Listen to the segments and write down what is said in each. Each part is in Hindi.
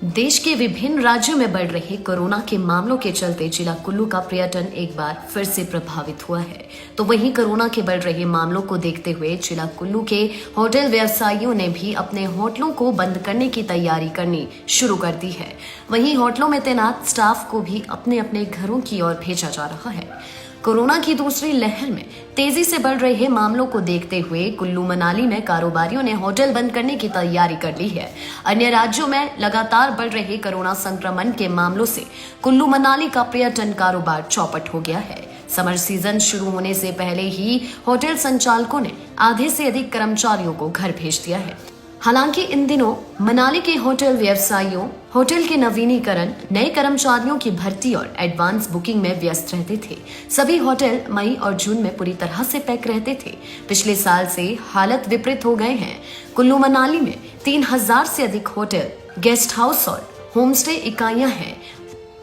देश के विभिन्न राज्यों में बढ़ रहे कोरोना के मामलों के चलते जिला कुल्लू का पर्यटन एक बार फिर से प्रभावित हुआ है। तो वहीं कोरोना के बढ़ रहे मामलों को देखते हुए जिला कुल्लू के होटल व्यवसायियों ने भी अपने होटलों को बंद करने की तैयारी करनी शुरू कर दी है। वहीं होटलों में तैनात स्टाफ को भी अपने अपने घरों की ओर भेजा जा रहा है। कोरोना की दूसरी लहर में तेजी से बढ़ रहे मामलों को देखते हुए कुल्लू मनाली में कारोबारियों ने होटल बंद करने की तैयारी कर ली है। अन्य राज्यों में लगातार बढ़ रहे कोरोना संक्रमण के मामलों से कुल्लू मनाली का पर्यटन कारोबार चौपट हो गया है। समर सीजन शुरू होने से पहले ही होटल संचालकों ने आधे से अधिक कर्मचारियों को घर भेज दिया है। हालांकि इन दिनों मनाली के होटल व्यवसायियों होटल के नवीनीकरण, नए कर्मचारियों की भर्ती और एडवांस बुकिंग में व्यस्त रहते थे। सभी होटल मई और जून में पूरी तरह से पैक रहते थे। पिछले साल से हालत विपरीत हो गए हैं। कुल्लू मनाली में 3000 से अधिक होटल, गेस्ट हाउस और होमस्टे इकाइयां हैं।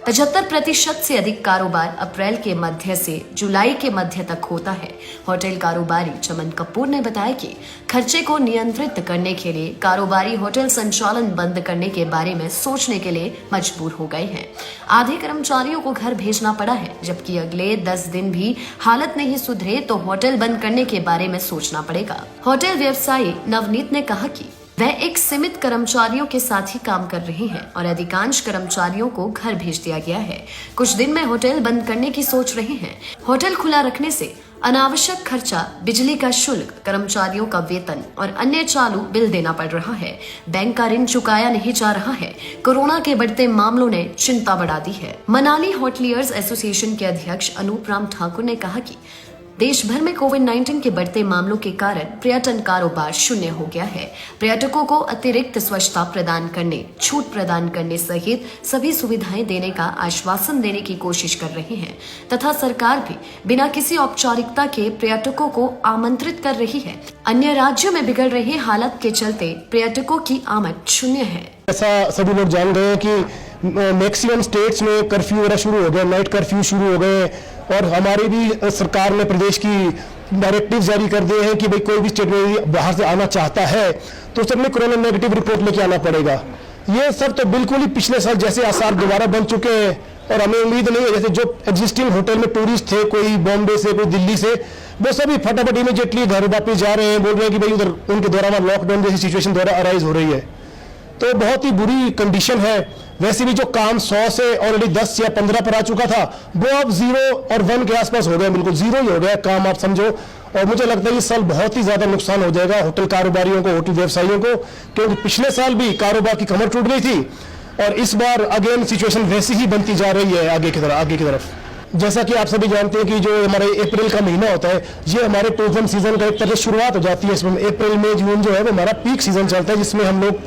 75% से अधिक कारोबार अप्रैल के मध्य से जुलाई के मध्य तक होता है। होटल कारोबारी चमन कपूर ने बताया कि खर्चे को नियंत्रित करने के लिए कारोबारी होटल संचालन बंद करने के बारे में सोचने के लिए मजबूर हो गए हैं। आधे कर्मचारियों को घर भेजना पड़ा है, जबकि अगले 10 दिन भी हालत नहीं सुधरे तो होटल बंद करने के बारे में सोचना पड़ेगा। होटल व्यवसायी नवनीत ने कहा कि वह एक सीमित कर्मचारियों के साथ ही काम कर रहे हैं और अधिकांश कर्मचारियों को घर भेज दिया गया है। कुछ दिन में होटल बंद करने की सोच रहे हैं। होटल खुला रखने से अनावश्यक खर्चा, बिजली का शुल्क, कर्मचारियों का वेतन और अन्य चालू बिल देना पड़ रहा है। बैंक का ऋण चुकाया नहीं जा रहा है। कोरोना के बढ़ते मामलों ने चिंता बढ़ा दी है। मनाली होटलियर्स एसोसिएशन के अध्यक्ष अनूप राम ठाकुर ने कहा कि देश भर में कोविड-19 के बढ़ते मामलों के कारण पर्यटन कारोबार शून्य हो गया है। पर्यटकों को अतिरिक्त स्वच्छता प्रदान करने, छूट प्रदान करने सहित सभी सुविधाएं देने का आश्वासन देने की कोशिश कर रहे हैं तथा सरकार भी बिना किसी औपचारिकता के पर्यटकों को आमंत्रित कर रही है। अन्य राज्यों में बिगड़ रहे हालत के चलते पर्यटकों की आमद शून्य है। ऐसा सभी लोग जान गए हैं कि मैक्सिमम स्टेट्स में कर्फ्यू वगैरह शुरू हो गए, नाइट कर्फ्यू शुरू हो गए और हमारी भी सरकार ने प्रदेश की डायरेक्टिव जारी कर दिए हैं कि भाई कोई भी स्टेट में बाहर से आना चाहता है तो उसे अपने कोरोना नेगेटिव रिपोर्ट लेके आना पड़ेगा। ये सब तो बिल्कुल ही पिछले साल जैसे आसार दोबारा बन चुके हैं और हमें उम्मीद नहीं है। जैसे जो एग्जिस्टिंग होटल में टूरिस्ट थे, कोई बॉम्बे से, कोई दिल्ली से, वो सभी फटाफट इमीडिएटली घर वापस जा रहे हैं, बोल रहे हैं कि भाई उधर उनके द्वारा लॉकडाउन जैसी सिचुएशन द्वारा अराइज हो रही है। तो बहुत ही बुरी कंडीशन है। वैसे भी जो काम 100 से ऑलरेडी 10 या 15 पर आ चुका था, वो अब 0 और 1 के आसपास हो गया, बिल्कुल 0 ही हो गया काम, आप समझो। और मुझे लगता है इस साल बहुत ही ज्यादा नुकसान हो जाएगा होटल कारोबारियों को, होटल व्यवसायियों को, क्योंकि पिछले साल भी कारोबार की कमर टूट गई थी और इस बार अगेन सिचुएशन वैसी ही बनती जा रही है आगे की तरफ। जैसा कि आप सभी जानते हैं कि जो हमारे अप्रैल का महीना होता है, ये हमारे टूरिज्म सीजन का एक तरह से शुरुआत हो जाती है। इसमें अप्रैल, मई, जून जो है वो हमारा पीक सीजन चलता है, जिसमें हम लोग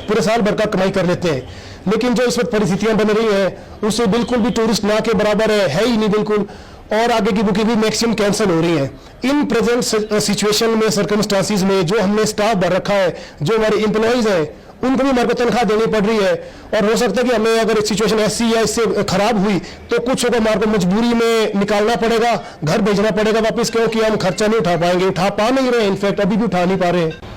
पूरे साल भर का कमाई कर लेते हैं। लेकिन जो इस वक्त परिस्थितियां बन रही है उससे बिल्कुल भी टूरिस्ट ना के बराबर है ही नहीं बिल्कुल, और आगे की बुकिंग भी मैक्सिमम कैंसिल हो रही है। इन प्रेजेंट सिचुएशन में, सर्कमस्टांसिस में, जो हमने स्टाफ भर रखा है, जो हमारे एम्प्लॉइज हैं, उनको भी हमारे को तनख्वाह देनी पड़ रही है। और हो सकता है कि हमें अगर सिचुएशन ऐसी या इससे खराब हुई तो कुछ को हमारे को मजबूरी में निकालना पड़ेगा, घर भेजना पड़ेगा वापस, क्योंकि हम खर्चा नहीं उठा पाएंगे, उठा पा नहीं रहे, इनफैक्ट अभी भी उठा नहीं पा रहे हैं।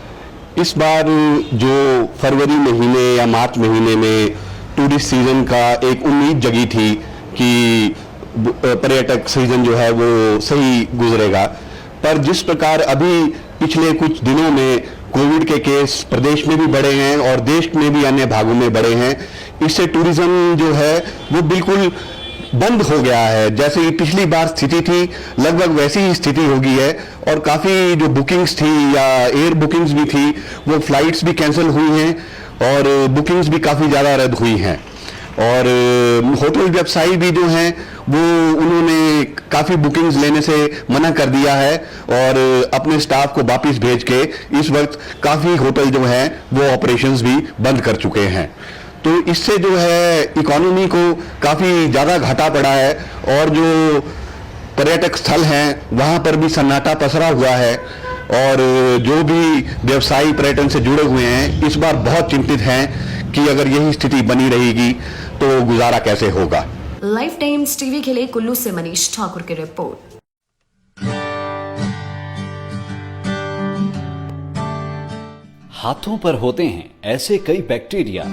इस बार जो फरवरी महीने या मार्च महीने में टूरिस्ट सीजन का एक उम्मीद जगी थी कि पर्यटक सीजन जो है वो सही गुजरेगा, पर जिस प्रकार अभी पिछले कुछ दिनों में कोविड के केस प्रदेश में भी बढ़े हैं और देश में भी अन्य भागों में बढ़े हैं, इससे टूरिज्म जो है वो बिल्कुल बंद हो गया है। जैसे पिछली बार स्थिति थी, लगभग वैसी ही स्थिति हो गई है और काफ़ी जो बुकिंग्स थी या एयर बुकिंग्स भी थी, वो फ्लाइट्स भी कैंसिल हुई हैं और बुकिंग्स भी काफ़ी ज़्यादा रद्द हुई हैं। और होटल व्यवसायी भी जो हैं वो उन्होंने काफ़ी बुकिंग्स लेने से मना कर दिया है और अपने स्टाफ को वापस भेज के इस वक्त काफ़ी होटल जो हैं वो ऑपरेशंस भी बंद कर चुके हैं। तो इससे जो है इकोनॉमी को काफ़ी ज़्यादा घाटा पड़ा है और जो पर्यटक स्थल हैं वहाँ पर भी सन्नाटा पसरा हुआ है और जो भी व्यवसायी पर्यटन से जुड़े हुए हैं इस बार बहुत चिंतित हैं कि अगर यही स्थिति बनी रहेगी तो गुजारा कैसे होगा। लाइफ टाइम्स टीवी के लिए कुल्लू से मनीष ठाकुर की रिपोर्ट। हाथों पर होते हैं ऐसे कई बैक्टीरिया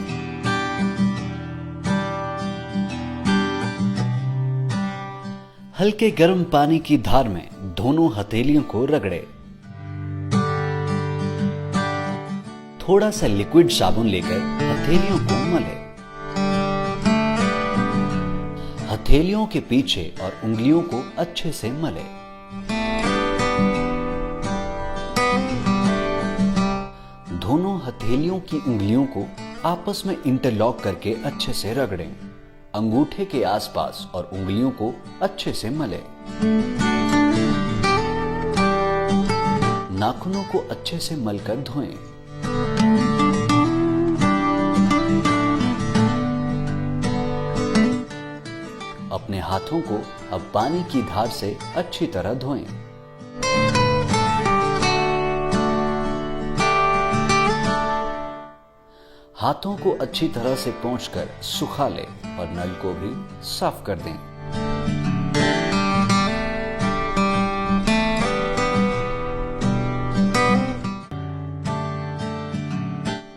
हल्के गर्म पानी की धार में दोनों हथेलियों को रगड़े। थोड़ा सा लिक्विड साबुन लेकर हथेलियों को मले। हथेलियों के पीछे और उंगलियों को अच्छे से मले। दोनों हथेलियों की उंगलियों को आपस में इंटरलॉक करके अच्छे से रगड़ें। अंगूठे के आसपास और उंगलियों को अच्छे से मले। नाखूनों को अच्छे से मलकर धोएं। अपने हाथों को अब पानी की धार से अच्छी तरह धोएं। हाथों को अच्छी तरह से पोंछकर सुखा लें और नल को भी साफ कर दें।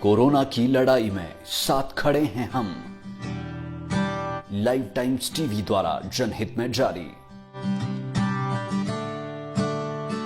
कोरोना की लड़ाई में साथ खड़े हैं हम। लाइव टाइम्स टीवी द्वारा जनहित में जारी।